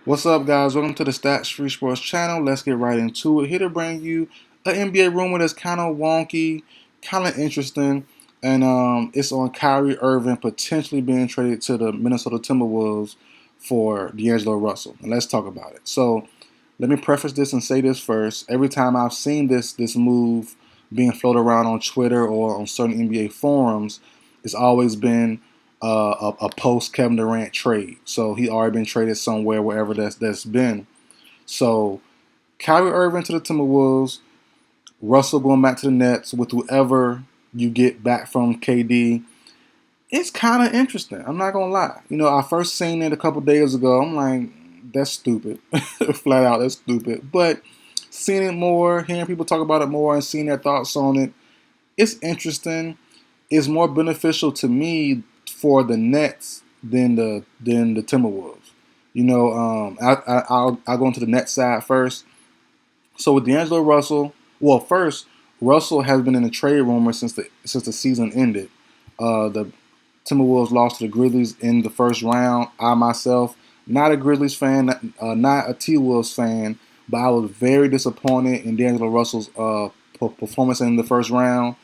What's up, guys? Welcome to the Stats Free Sports channel. Let's get right into it. Here to bring you an NBA rumor that's kind of wonky, kind of interesting, and it's on Kyrie Irving potentially being traded to the Minnesota Timberwolves for D'Angelo Russell. And let's talk about it. So, let me preface this and say this first. Every time I've seen this move being floated around on Twitter or on certain NBA forums, it's always been a post Kevin Durant trade. So he already been traded somewhere, wherever that's been. So Kyrie Irving to the Timberwolves, Russell going back to the Nets with whoever you get back from KD. It's kind of interesting. I'm not gonna lie. I first seen it a couple days ago. I'm like, that's stupid, flat out, that's stupid. But seeing it more, hearing people talk about it more, and seeing their thoughts on it, it's interesting. It's more beneficial to me for the Nets than the Timberwolves. I'll go into the Nets side first. So with D'Angelo Russell, well, first Russell has been in the trade rumor since the season ended. The Timberwolves lost to the Grizzlies in the first round. I myself, not a Grizzlies fan, not a T-Wolves fan, but I was very disappointed in D'Angelo Russell's performance in the first round.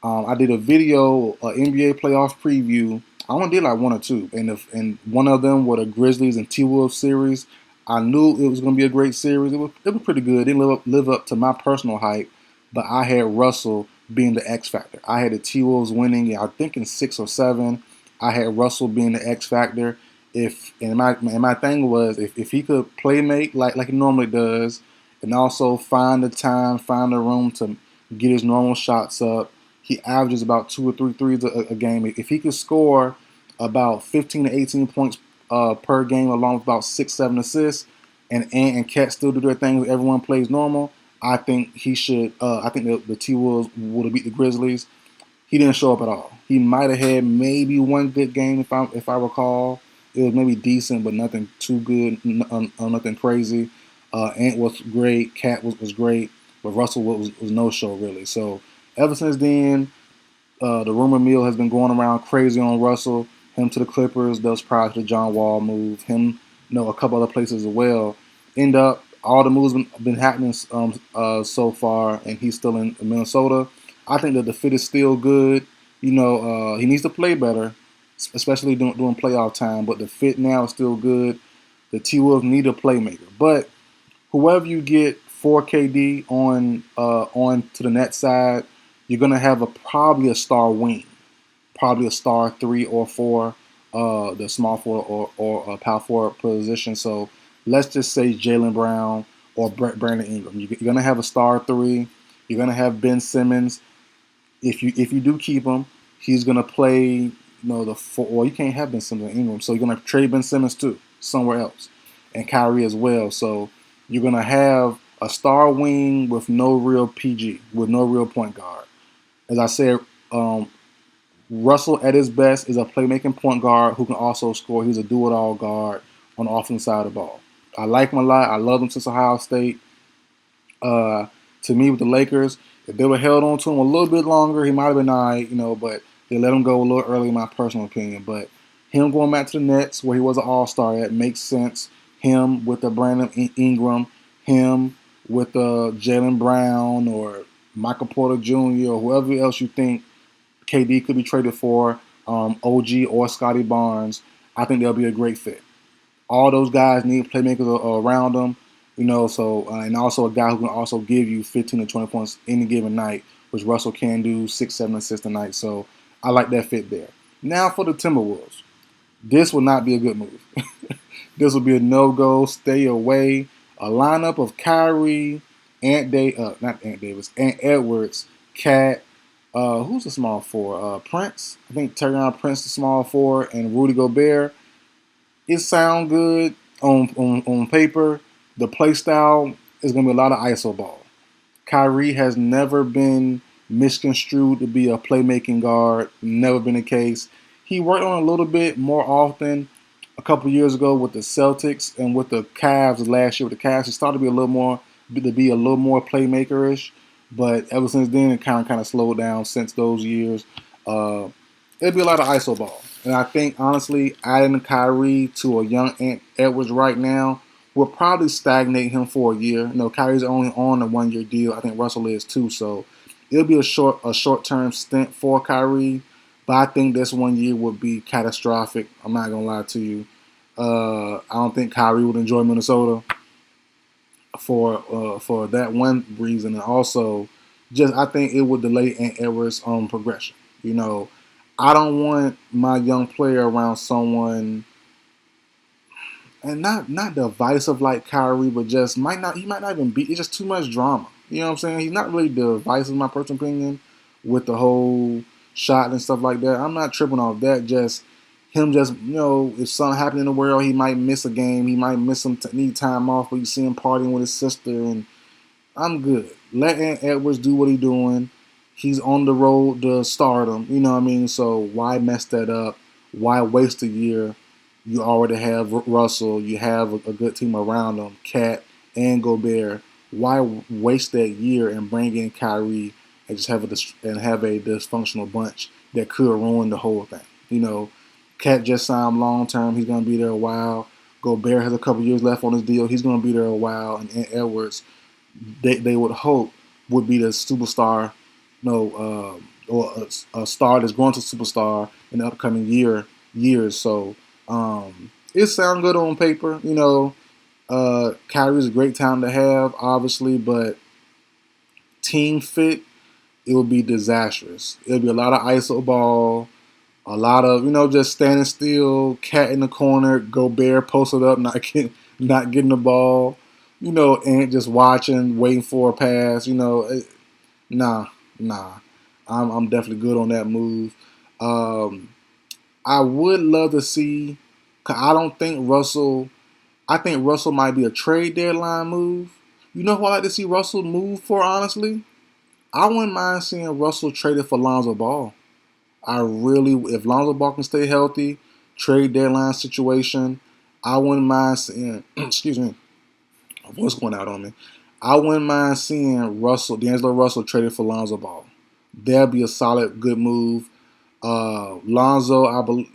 I did a video, NBA playoff preview. I only did like one or two, and one of them were the Grizzlies and T-Wolves series. I knew it was going to be a great series. It was pretty good. It didn't live up to my personal hype, but I had Russell being the X factor. I had the T-Wolves winning, I think in 6 or 7. I had Russell being the X factor. My thing was if he could play make like he normally does, and also find the time, find the room to get his normal shots up. He averages about 2 or 3 threes a game. If he could score about 15 to 18 points per game, along with about 6, 7 assists, and Cat still do their thing. Everyone plays normal. I think he should. I think the T Wolves would have beat the Grizzlies. He didn't show up at all. He might have had maybe one good game if I recall. It was maybe decent, but nothing too good, nothing crazy. Ant was great, Cat was great, but Russell was no show really. So ever since then, the rumor mill has been going around crazy on Russell. Him to the Clippers. That was prior to the John Wall move. Him, a couple other places as well. End up all the moves been happening so far, and he's still in Minnesota. I think that the fit is still good. He needs to play better, especially during playoff time. But the fit now is still good. The T Wolves need a playmaker, but whoever you get for KD on to the net side, you're gonna have probably a star wing, probably a star 3 or 4, the small forward or power forward position. So let's just say Jaylen Brown or Brandon Ingram. You're gonna have a star 3. You're gonna have Ben Simmons. If you do keep him, he's gonna play. The 4. Well, you can't have Ben Simmons and Ingram, so you're gonna trade Ben Simmons too somewhere else, and Kyrie as well. So you're gonna have a star wing with no real PG, with no real point guard. As I said, Russell at his best is a playmaking point guard who can also score. He's a do-it-all guard on the offensive side of the ball. I like him a lot. I love him since Ohio State. To me, with the Lakers, if they would have held on to him a little bit longer, he might have been all right, but they let him go a little early, in my personal opinion. But him going back to the Nets, where he was an all-star at, makes sense. Him with the Brandon Ingram, him with Jaylen Brown or Michael Porter Jr. or whoever else you think KD could be traded for, OG or Scotty Barnes, I think they'll be a great fit. All those guys need playmakers around them, So and also a guy who can also give you 15 to 20 points any given night, which Russell can do 6, 7 assists a night. So I like that fit there. Now for the Timberwolves, this will not be a good move. This will be a no-go. Stay away. A lineup of Kyrie, not Ant Davis, Ant Edwards, Cat. Who's the small four? Prince. I think Terrion Prince, the small four, and Rudy Gobert. It sounds good on paper. The play style is going to be a lot of iso ball. Kyrie has never been misconstrued to be a playmaking guard. Never been the case. He worked on it a little bit more often a couple years ago with the Celtics and with the Cavs last year with the Cavs. He started to be a little more playmakerish, but ever since then it kind of slowed down since those years. It'd be a lot of iso ball, and I think honestly adding Kyrie to a young Ant Edwards right now will probably stagnate him for a year. You know, Kyrie's only on a 1 year deal. I think Russell is too. So it'll be a short term stint for Kyrie. But I think this 1 year would be catastrophic. I'm not gonna lie to you. I don't think Kyrie would enjoy Minnesota for that one reason, and also just I think it would delay Ant Edwards' progression. You know, I don't want my young player around someone, and not divisive like Kyrie, but just he might not even be. It's just too much drama. You know what I'm saying? He's not really divisive, in my personal opinion, with the whole shot and stuff like that. I'm not tripping off that. Just him, just if something happened in the world, he might miss a game. He might miss some need time off, but you see him partying with his sister, and I'm good. Let Ant Edwards do what he's doing. He's on the road to stardom. You know what I mean? So why mess that up? Why waste a year? You already have Russell. You have a good team around him, Cat and Gobert. Why waste that year and bring in Kyrie and just have a dysfunctional bunch that could ruin the whole thing? You know, Cat just signed long term. He's going to be there a while. Gobert has a couple years left on his deal. He's going to be there a while. And Edwards, they would hope, would be the superstar, or a star that's going to superstar in the upcoming years. So it sounds good on paper. Kyrie's a great talent to have, obviously, but team fit, it would be disastrous. It'll be a lot of iso ball, a lot of just standing still, Cat in the corner, Gobert posted up, not getting the ball, and just watching, waiting for a pass. Nah. I'm definitely good on that move. I would love to see. Cause I don't think Russell. I think Russell might be a trade deadline move. You know who I like to see Russell move for? Honestly, I wouldn't mind seeing Russell traded for Lonzo Ball. If Lonzo Ball can stay healthy, trade deadline situation, I wouldn't mind seeing. Excuse me, my voice going out on me. I wouldn't mind seeing D'Angelo Russell traded for Lonzo Ball. That'd be a solid, good move. Lonzo, I believe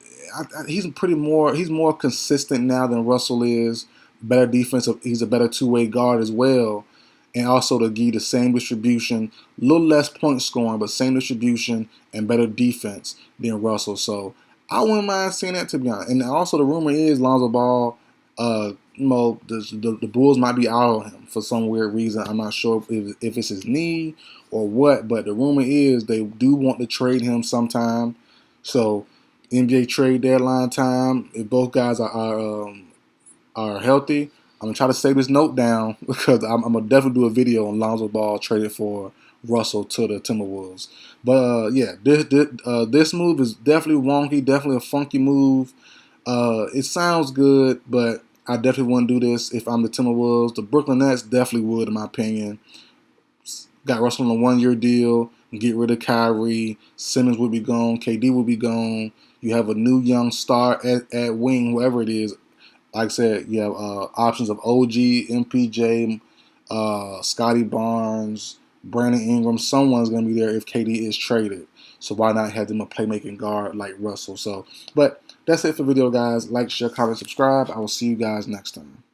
he's more consistent now than Russell is. Better defensive. He's a better two-way guard as well, and also to give you the same distribution, a little less point scoring, but same distribution and better defense than Russell. So I wouldn't mind seeing that, to be honest. And also the rumor is Lonzo Ball. The Bulls might be out on him for some weird reason. I'm not sure if it's his knee or what, but the rumor is they do want to trade him sometime. So NBA trade deadline time, if both guys are healthy, I'm gonna try to save this note down because I'm gonna definitely do a video on Lonzo Ball traded for Russell to the Timberwolves. But this move is definitely wonky, definitely a funky move. It sounds good, but I definitely wouldn't do this if I'm the Timberwolves. The Brooklyn Nets definitely would, in my opinion. Got Russell on a 1 year deal. Get rid of Kyrie. Simmons would be gone. KD would be gone. You have a new young star at wing, whoever it is. Like I said, you have options of OG, MPJ, Scotty Barnes, Brandon Ingram. Someone's going to be there if KD is traded. So why not have them a playmaking guard like Russell? But that's it for the video, guys. Like, share, comment, subscribe. I will see you guys next time.